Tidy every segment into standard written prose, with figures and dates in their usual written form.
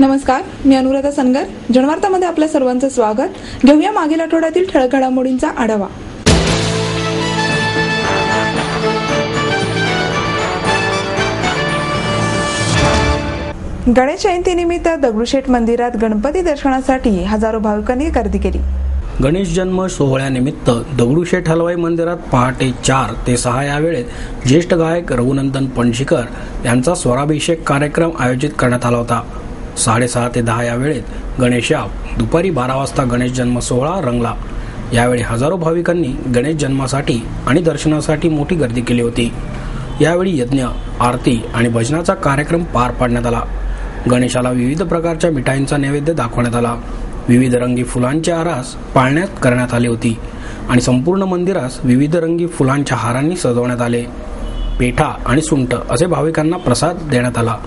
नमस्कार, मी अनुराधा सनगर. जनवार्तामध्ये आपल्या सर्वांचं स्वागत. घेऊया मागील आठवड्यातील ठळक घडामोडींचा आढावा. गणेश जयंतीनिमित्त दगडूशेठ मंदिरात गणपती दर्शनासाठी हजारो भाविकांनी गर्दी केली. गणेश जन्म सोहळ्यानिमित्त दगडूशेठ हलवाई मंदिरात पहाटे 4 ते 6 या वेळेत ज्येष्ठ गायक रघुनंदन पणशीकर यांचा स्वराभिषेक कार्यक्रम आयोजित करण्यात आला होता. 6:30 ते 10 या वेळेत गणेशयाप, दुपारी 12 वाजता गणेश जन्म सोहळा रंगला. यावेळी हजारो भाविकांनी गणेश जन्मासाठी आणि दर्शनासाठी मोठी गर्दी केली होती. यावेळी यज्ञ, आरती आणि भजनाचा कार्यक्रम पार पाडण्यात आला. गणेशाला विविध प्रकारच्या मिठाईंचा नैवेद्य दाखवण्यात आला. विविध रंगी फुलांची आरास पाळण्यात करण्यात आली होती आणि संपूर्ण मंदिरास विविध रंगी फुलांच्या हारांनी सजवण्यात आले. पेठा आणि सुंठ असे भाविकांना प्रसाद देण्यात आला.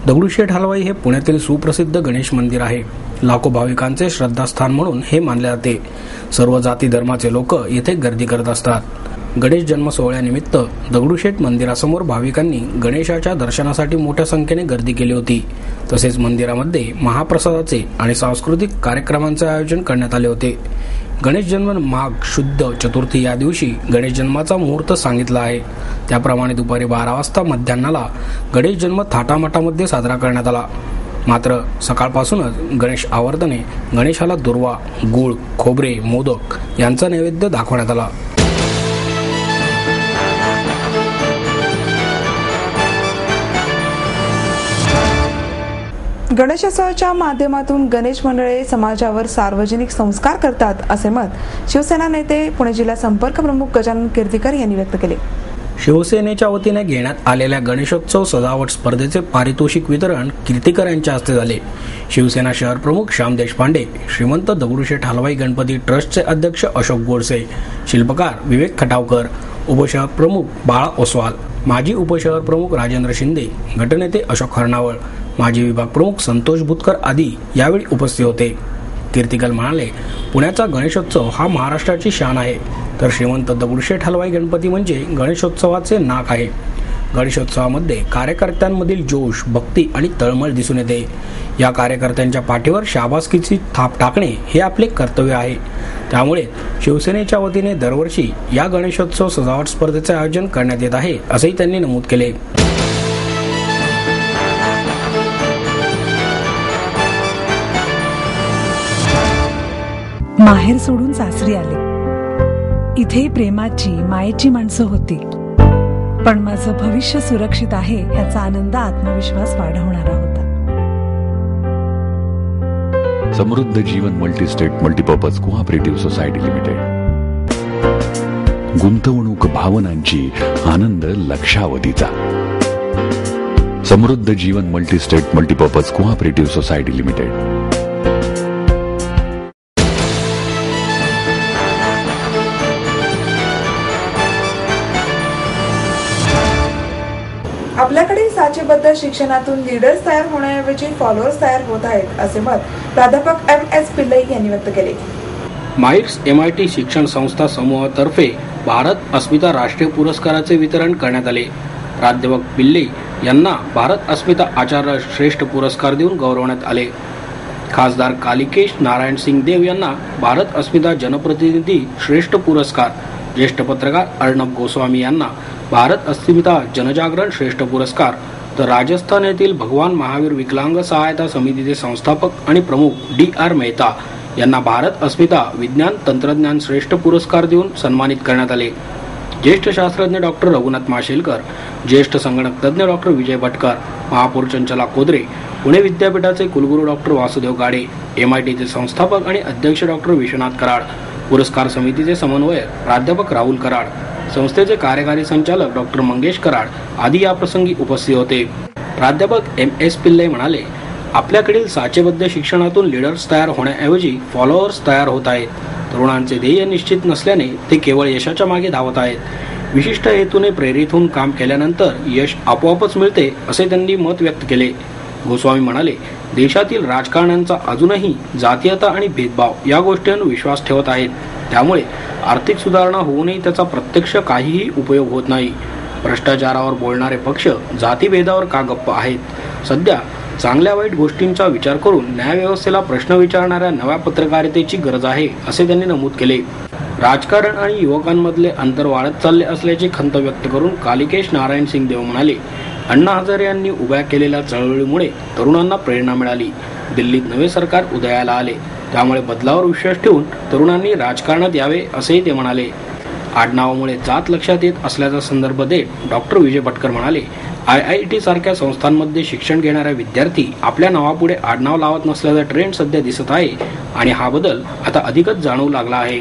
दगडूशेठ हलवाई हे पुण्यातील सुप्रसिद्ध गणेश मंदिर आहे. लाखो भाविकांचे श्रद्धास्थान म्हणून हे मानले जाते. सर्व जाती धर्माचे लोक येथे गर्दी करत असतात. गणेश जन्म सोहळ्यानिमित्त दगडूशेठ मंदिरासमोर भाविकांनी गणेशाच्या दर्शनासाठी मोठ्या संख्येने गर्दी केली होती. तसेच मंदिरामध्ये महाप्रसादाचे आणि सांस्कृतिक कार्यक्रमांचे आयोजन करण्यात आले होते. गणेश जन्म माघ शुद्ध चतुर्थी या दिवशी गणेश जन्माचा मुहूर्त सांगितला आहे. त्याप्रमाणे दुपारी 12 वाजता मध्यान्हाला गणेश जन्म थाटामाटामध्ये साजरा करण्यात आला. मात्र सकाळपासूनच गणेश आवर्तने गणेशाला दुर्वा, गूळ, खोबरे, मोदक यांचा नैवेद्य दाखवण्यात आला. गणेशोत्सवाच्या माध्यमातून गणेश मंडळे समाजावर सार्वजनिक संस्कार करतात असे मत शिवसेना नेते पुणे जिल्हा संपर्क प्रमुख गजानन कीर्तीकर यांनी व्यक्त केले. शिवसेनेच्या वतीने घेण्यात आलेल्या गणेशोत्सव सजावट स्पर्धेचे पारितोषिक वितरण कीर्तीकर यांच्या हस्ते झाले. शिवसेना शहर प्रमुख श्याम देशपांडे, श्रीमंत दगडूशेठ हलवाई गणपती ट्रस्टचे अध्यक्ष अशोक गोडसे, शिल्पकार विवेक खटावकर, उपशहर प्रमुख बाळा ओसवाल, माजी उपशहर प्रमुख राजेंद्र शिंदे, गटनेते अशोक हरणावळ, माजी विभाग प्रमुख संतोष भुतकर आदी यावेळी उपस्थित होते. कीर्तीकर म्हणाले, पुण्याचा गणेशोत्सव हा महाराष्ट्राची शान आहे, तर श्रीमंत दगडूशेठ हलवाई गणपती म्हणजे गणेशोत्सवाचे नाक आहे. गणेशोत्सवामध्ये कार्यकर्त्यांमधील जोश, भक्ती आणि तळमळ दिसून येते. या कार्यकर्त्यांच्या पाठीवर शाबासकीची थाप टाकणे हे आपले कर्तव्य आहे. त्यामुळे शिवसेनेच्या वतीने दरवर्षी या गणेशोत्सव सजावट स्पर्धेचे आयोजन करण्यात येत आहे, असेही त्यांनी नमूद केले. माहेर सोडून सासरी आले. इथे प्रेमाची, मायेची माणसं होती. पण माझं भविष्य सुरक्षित आहे याचा आनंद, आत्मविश्वास वाढवणारा होता. Samruddha Jeevan multistate multipurpose cooperative society limited. गुंतवणूक भावनांची, आनंद लक्षावधीचा. Samruddha Jeevan multistate multipurpose cooperative society limited. आपल्याकडे साचेबद्ध शिक्षणातून लीडर्स तयार होण्याऐवजी फॉलोअर्स तयार होत आहेत असे मत प्राध्यापक MS पिल्लई यांनी व्यक्त केले. माईर्स MIT शिक्षण संस्था समूहातर्फे भारत अस्मिता राष्ट्रीय पुरस्काराचे वितरण करण्यात आले. प्राध्यापक पिल्लई यांना भारत अस्मिता आचार्य श्रेष्ठ पुरस्कार देऊन गौरवण्यात आले. खासदार कालिकेश नारायण सिंग देव यांना भारत अस्मिता जनप्रतिनिधी श्रेष्ठ पुरस्कार, ज्येष्ठ पत्रकार अर्णब गोस्वामी यांना भारत अस्मिता जनजागरण श्रेष्ठ पुरस्कार, तर राजस्थान येथील भगवान महावीर विकलांग सहायता समितीचे संस्थापक आणि प्रमुख DR मेहता यांना भारत अस्मिता विज्ञान तंत्रज्ञान श्रेष्ठ पुरस्कार देऊन सन्मानित करण्यात आले. ज्येष्ठ शास्त्रज्ञ डॉक्टर रघुनाथ माशेलकर, ज्येष्ठ संगणक तज्ञ डॉक्टर विजय भटकर, महापौर चंचला कोदरे, पुणे विद्यापीठाचे कुलगुरू डॉक्टर वासुदेव गाडे, MITचे संस्थापक आणि अध्यक्ष डॉक्टर विश्वनाथ कराड, पुरस्कार समितीचे समन्वयक प्राध्यापक राहुल कराड, संस्थेचे कार्यकारी संचालक डॉक्टर मंगेश कराड आदी या प्रसंगी उपस्थित होते. प्राध्यापक MS पिल्लई म्हणाले, आपल्याकडील साचेबद्ध शिक्षणातून लीडर्स तयार होण्याऐवजी फॉलोअर्स तयार होत आहेत. तरुणांचे ध्येय निश्चित नसल्याने ते केवळ यशाच्या मागे धावत आहेत. विशिष्ट हेतूने प्रेरित होऊन काम केल्यानंतर यश आपोआपच मिळते, असे त्यांनी मत व्यक्त केले. गोस्वामी म्हणाले, देशातील राजकारण्यांचा अजूनही जातीयता आणि भेदभाव या गोष्टींवर विश्वास ठेवत आहेत. त्यामुळे आर्थिक सुधारणा होऊनही त्याचा प्रत्यक्ष काहीही उपयोग होत नाही. भ्रष्टाचारावर बोलणारे पक्ष जातीभेदावर का गप्प आहेत? सध्या चांगल्या वाईट गोष्टींचा विचार करून न्यायव्यवस्थेला प्रश्न विचारणाऱ्या नव्या पत्रकारितेची गरज आहे असे त्यांनी नमूद केले. राजकारण आणि युवकांमधले अंतर वाढत चालले असल्याची खंत व्यक्त करून कालिकेश नारायण सिंग देव म्हणाले, अण्णा हजारे यांनी उभ्या केलेल्या चळवळीमुळे तरुणांना प्रेरणा मिळाली. दिल्लीत नवे सरकार उदयाला आले, त्यामुळे बदलावर विश्वास ठेवून तरुणांनी राजकारणात यावे असेही ते म्हणाले. आडनावामुळे जात लक्षात येत असल्याचा संदर्भ देत डॉक्टर विजय भटकर म्हणाले, IIT सारख्या संस्थांमध्ये शिक्षण घेणाऱ्या विद्यार्थी आपल्या नावापुढे आडनाव लावत नसल्याचा ट्रेंड सध्या दिसत आहे आणि हा बदल आता अधिकच जाणवू लागला आहे.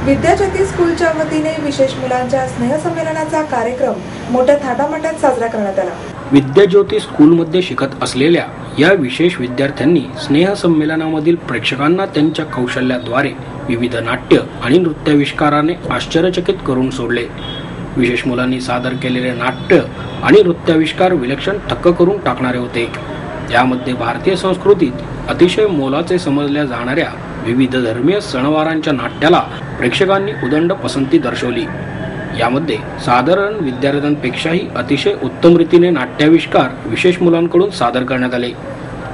विद्याज्योती स्कूलच्या वतीने विशेष मुलांच्या स्नेहसंमेलनाचा कार्यक्रम मोठ्या थाटामाटात साजरा करण्यात आला. विद्याज्योती स्कूलमध्ये शिकत असलेल्या या विशेष विद्यार्थ्यांनी स्नेहसंमेलनामधील प्रेक्षकांना त्यांच्या कौशल्याद्वारे विविध नाट्य आणि नृत्याविष्काराने आश्चर्यचकित करून सोडले. विशेष मुलांनी सादर केलेले नाट्य आणि नृत्याविष्कार विलक्षण थक्क करून टाकणारे होते. यामध्ये भारतीय संस्कृतीत अतिशय मोलाचे समजल्या जाणाऱ्या विविध धर्मीय सणवारांच्या नाट्याला प्रेक्षकांनी उदंड पसंती दर्शवली. यामध्ये साधारण विद्यार्थ्यांपेक्षाही अतिशय उत्तम रीतीने नाट्याविष्कार विशेष मुलांकडून सादर करण्यात आले.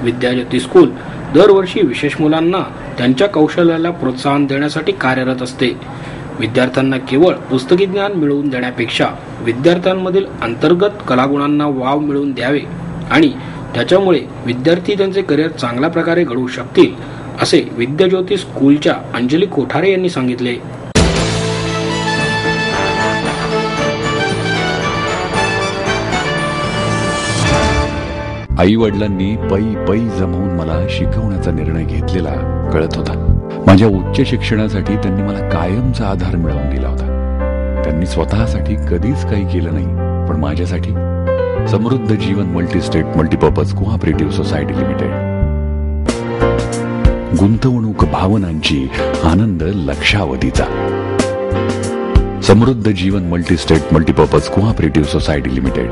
विद्याज्योती स्कूल दरवर्षी विशेष मुलांना त्यांच्या कौशल्याला प्रोत्साहन देण्यासाठी कार्यरत असते. विद्यार्थ्यांना केवळ पुस्तकी ज्ञान मिळवून देण्यापेक्षा विद्यार्थ्यांमधील अंतर्गत कलागुणांना वाव मिळवून द्यावे आणि त्याच्यामुळे विद्यार्थी त्यांचे करिअर चांगल्या प्रकारे घडवू शकतील असे विद्याज्योती स्कूलच्या अंजली कोठारे यांनी सांगितले. आई वडिलांनी पै पै जमवून मला शिकवण्याचा निर्णय घेतलेला कळत होता. माझ्या उच्च शिक्षणासाठी त्यांनी मला कायमचा आधार मिळवून दिला होता. त्यांनी स्वतःसाठी कधीच काही केलं नाही, पण माझ्यासाठी Samruddha Jeevan multistate multipurpose cooperative society limited. गुंतवणूक भावनांची, आनंद लक्षावधीचा. Samruddha Jeevan multistate multipurpose cooperative society limited.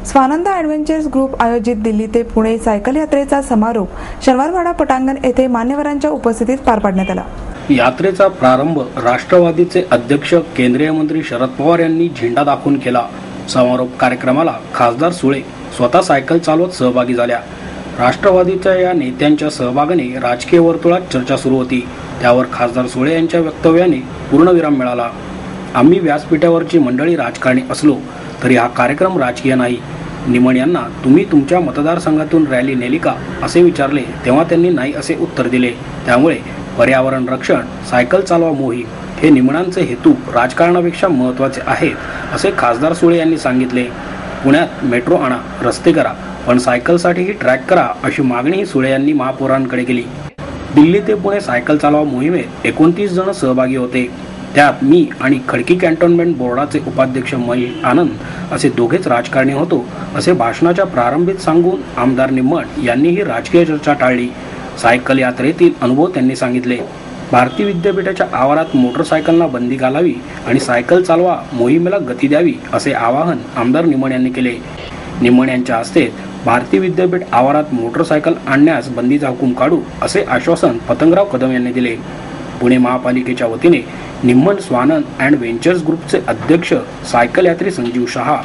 Swanand adventures group आयोजित दिल्ली ते पुणे सायकल यात्रेचा समारोप शनिवारवाडा पटांगण येथे मान्यवरांच्या उपस्थितीत पार पाडण्यात आला. यात्रेचा प्रारंभ राष्ट्रवादीचे अध्यक्ष केंद्रीय मंत्री शरद पवार यांनी झेंडा दाखवून केला. समारोप कार्यक्रमाला खासदार सुळे स्वतः सायकल चालवत सहभागी झाल्या. राष्ट्रवादीच्या या नेत्यांच्या सहभागाने राजकीय वर्तुळात चर्चा सुरू होती. त्यावर खासदार सुळे यांच्या वक्तव्याने पूर्णविराम मिळाला. आम्ही व्यासपीठावरची मंडळी राजकारणी असलो तरी हा कार्यक्रम राजकीय नाही. निमण यांना तुम्ही तुमच्या मतदारसंघातून रॅली नेली का असे विचारले तेव्हा त्यांनी नाही असे उत्तर दिले. त्यामुळे पर्यावरण रक्षण, सायकल चालवा मोहीम हे निमणांचे हेतू राजकारणापेक्षा महत्त्वाचे आहेत असे खासदार सुळे यांनी सांगितले. पुण्यात मेट्रो आणा, रस्ते करा, पण सायकलसाठीही ट्रॅक करा अशी मागणी सुळे यांनी महापौरांकडे केली. दिल्ली ते पुणे सायकल चालवा मोहिमेत 29 जण सहभागी होते. त्यात मी आणि खडकी कॅन्टोन्मेंट बोर्डाचे उपाध्यक्ष महेश आनंद असे दोघेच राजकारणी होतो असे भाषणाच्या प्रारंभीत सांगून आमदार निम्मण यांनीही राजकीय चर्चा टाळली. सायकल यात्रेतील अनुभव त्यांनी सांगितले. भारती विद्यापीठाच्या आवारात मोटरसायकलला बंदी घालावी आणि सायकल चालवा मोहिमेला गती द्यावी असे आवाहन आमदार निम्मण यांनी केले. निम्मण यांच्या हस्ते भारती विद्यापीठ आवारात मोटरसायकल आणण्यास बंदीचा हुकूम काढू असे आश्वासन पतंगराव कदम यांनी दिले. पुणे महापालिकेच्या वतीने निम्मण स्वानंद अँड व्हेंचर्स ग्रुपचे अध्यक्ष सायकल यात्री संजीव शहा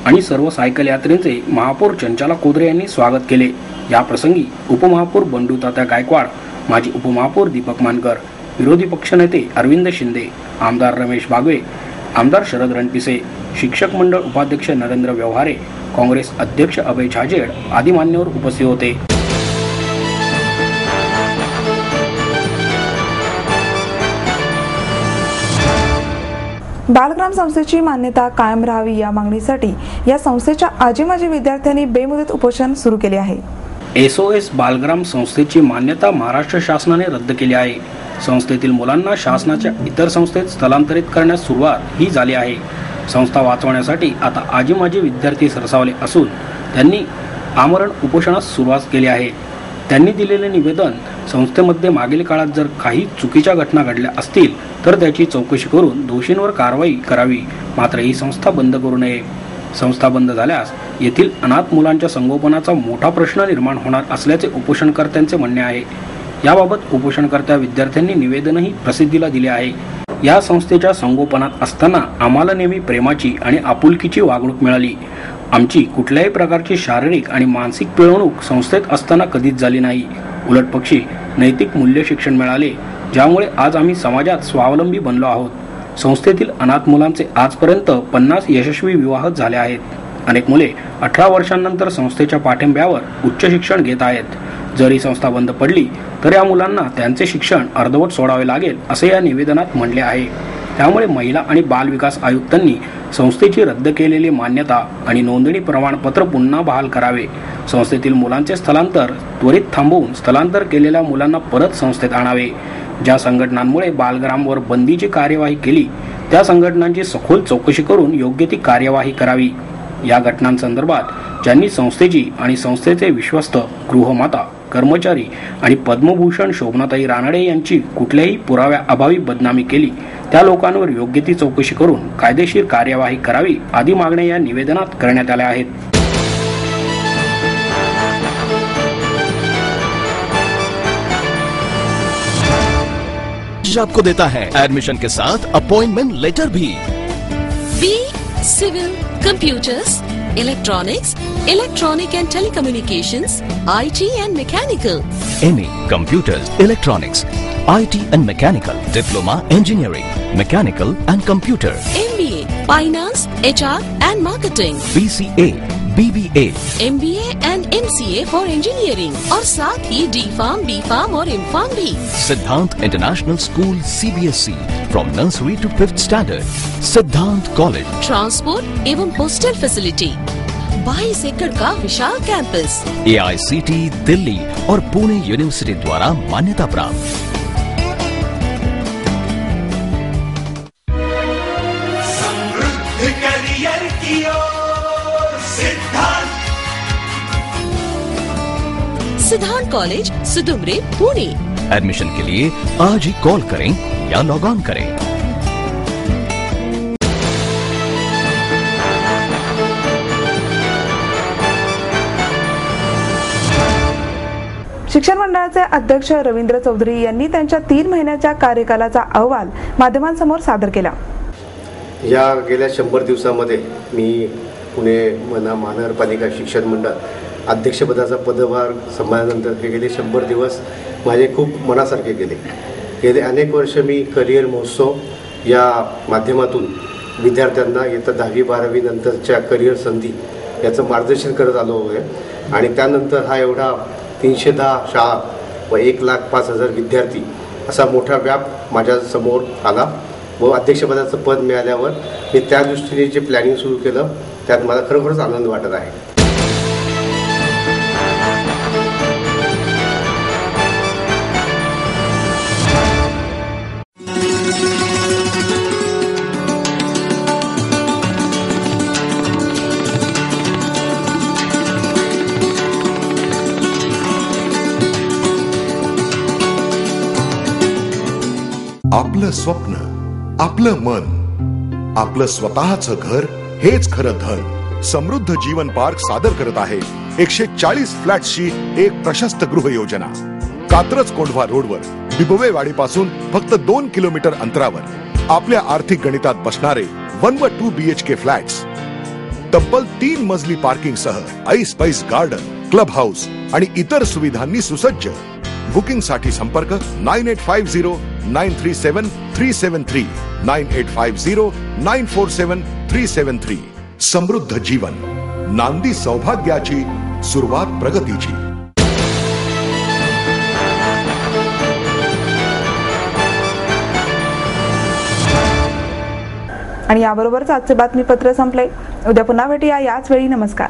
आणि सर्व सायकल यात्रेचे महापौर चंचला कोदरे यांनी स्वागत केले. या प्रसंगी उपमहापौर बंडू तात्या गायकवाड, माजी उपमहापौर दीपक मानकर, विरोधी पक्षनेते अरविंद शिंदे, आमदार रमेश बागवे, आमदार शरद रणपिसे, शिक्षक मंडळ उपाध्यक्ष नरेंद्र व्यवहारे, काँग्रेस अध्यक्ष अभय छाजेड आदी मान्यवर उपस्थित होते. बालग्राम संस्थेची मान्यता कायम राहावी या मागणीसाठी या संस्थेच्या आजी माजी विद्यार्थ्यांनी बेमुदत उपोषण सुरू केले आहे. SOS बालग्राम संस्थेची मान्यता महाराष्ट्र शासनाने रद्द केली आहे. संस्थेतील मुलांना शासनाच्या इतर संस्थेत स्थलांतरित करण्यास सुरुवात ही झाली आहे. संस्था वाचवण्यासाठी आता आजी माजी विद्यार्थी सरसावले असून त्यांनी आमरण उपोषणास सुरुवात केली आहे. त्यांनी दिलेले निवेदन संस्थेमध्ये मागील काळात जर काही चुकीच्या घटना घडल्या असतील तर त्याची चौकशी करून दोषींवर कारवाई करावी, मात्र ही संस्था बंद करू नये. संस्था बंद झाल्यास येथील अनाथ मुलांच्या संगोपनाचा मोठा प्रश्न निर्माण होणार असल्याचे उपोषणकर्त्यांचे म्हणणे आहे. याबाबत उपोषणकर्त्या विद्यार्थ्यांनी निवेदनही प्रसिद्धीला दिले आहे. या संस्थेच्या संगोपनात असताना आम्हाला नेहमी प्रेमाची आणि आपुलकीची वागणूक मिळाली. आमची कुठल्याही प्रकारची शारीरिक आणि मानसिक पिळवणूक संस्थेत असताना कधीच झाली नाही. उलट पक्षी नैतिक मूल्य शिक्षण मिळाले, ज्यामुळे आज आम्ही समाजात स्वावलंबी बनलो आहोत. संस्थेतील अनाथ मुलांचे आजपर्यंत 50 यशस्वी विवाह झाले आहेत. अनेक मुले 18 वर्षांनंतर संस्थेच्या पाठिंब्यावर उच्च शिक्षण घेत आहेत. जर ही संस्था बंद पडली तर या मुलांना त्यांचे शिक्षण अर्धवट सोडावे लागेल असे या निवेदनात म्हणले आहे. त्यामुळे महिला आणि बाल विकास आयुक्तांनी संस्थेची रद्द केलेली मान्यता आणि नोंदणी प्रमाणपत्र पुन्हा बहाल करावे. संस्थेतील मुलांचे स्थलांतर त्वरित थांबवून स्थलांतर केलेल्या मुलांना परत संस्थेत आणावे. ज्या संघटनांमुळे बालग्रामवर बंदीची कार्यवाही केली त्या संघटनांची सखोल चौकशी करून योग्य ती कार्यवाही करावी. या घटनांसंदर्भात ज्यांनी संस्थेची आणि संस्थेचे विश्वस्त, गृहमाता, कर्मचारी आणि पद्मभूषण शोभनाताई रानडे यांची कुठल्याही पुराव्याअभावी बदनामी केली त्या लोकांवर योग्य ती चौकशी करून कायदेशीर कार्यवाही करावी आदी मागण्या या निवेदनात करण्यात आल्या आहेत. आपको देता है एडमिशन के साथ अपॉइंटमेंट लेटर भी. B civil, computers, electronics, electronic and telecommunications, IT and mechanical. MA Computers, Electronics, IT and Mechanical, Diploma Engineering, Mechanical and Computer. MBA Finance, HR and Marketing. BCA, BBA, MBA and MCA for Engineering. और साथ ही D.Pharm, B.Pharm और M.Pharm भी. Siddhant International School CBSE from nursery to 5th standard. Siddhant College. Transport एवं hostel facility. 22 एकड़ का विशाल campus. AICT Delhi और Pune university द्वारा मान्यता प्राप्त. समृद्ध करियर की ओर सिद्धांत कॉलेज, सुदुमरे, पुणे. एडमिशन के लिए आज ही कॉल करें या लॉग ऑन करें. शिक्षण मंडळाचे अध्यक्ष रवींद्र चौधरी यांनी त्यांच्या 3 महिन्याच्या कार्यकालाचा अहवाल माध्यमांसमोर सादर केला. या गेल्या 100 दिवसामध्ये मी पुणे महानगरपालिका शिक्षण मंडळ अध्यक्षपदाचा पदभार सांभाळल्यानंतर हे गेले 100 दिवस माझे खूप मनासारखे गेले. गेले अनेक वर्ष मी करिअर महोत्सव या माध्यमातून विद्यार्थ्यांना इयत्ता 10वी-12वी नंतरच्या करिअर संधी याचं मार्गदर्शन करत आलो आहे. आणि त्यानंतर हा एवढा 310 शाळा व 1,05,000 विद्यार्थी असा मोठा व्याप माझ्यासमोर आला व अध्यक्षपदाचं पद मिळाल्यावर मी त्या दृष्टीने जे प्लॅनिंग सुरू केलं त्यात मला खरोखरच आनंद वाटत आहे. आपलं स्वप्न, आपलं मन, आपलं स्वतःचं घर हेच खरं धन. समृद्ध जीवन पार्क सादर करत आहे 140 फ्लॅट्सची एक प्रशस्त गृह योजना. कात्रज कोंढवा रोडवर बिबवेवाडीपासून फक्त 2 किलोमीटर अंतरावर आपल्या आर्थिक गणितात बसणारे 1 व 2 BHK फ्लॅट्स. तब्बल 3 मजली पार्किंग सह ऐस पैस गार्डन, क्लब हाऊस आणि इतर सुविधांनी सुसज्ज. बुकिंग साठी संपर्क 9850937373 9850947373. समृद्ध जीवन, नांदी सौभाग्याची, सुरुवात प्रगतीची. आणि याबरोबरच आजचे बातमीपत्र संपले. उद्या पुन्हा भेटूया याच वेळी. नमस्कार.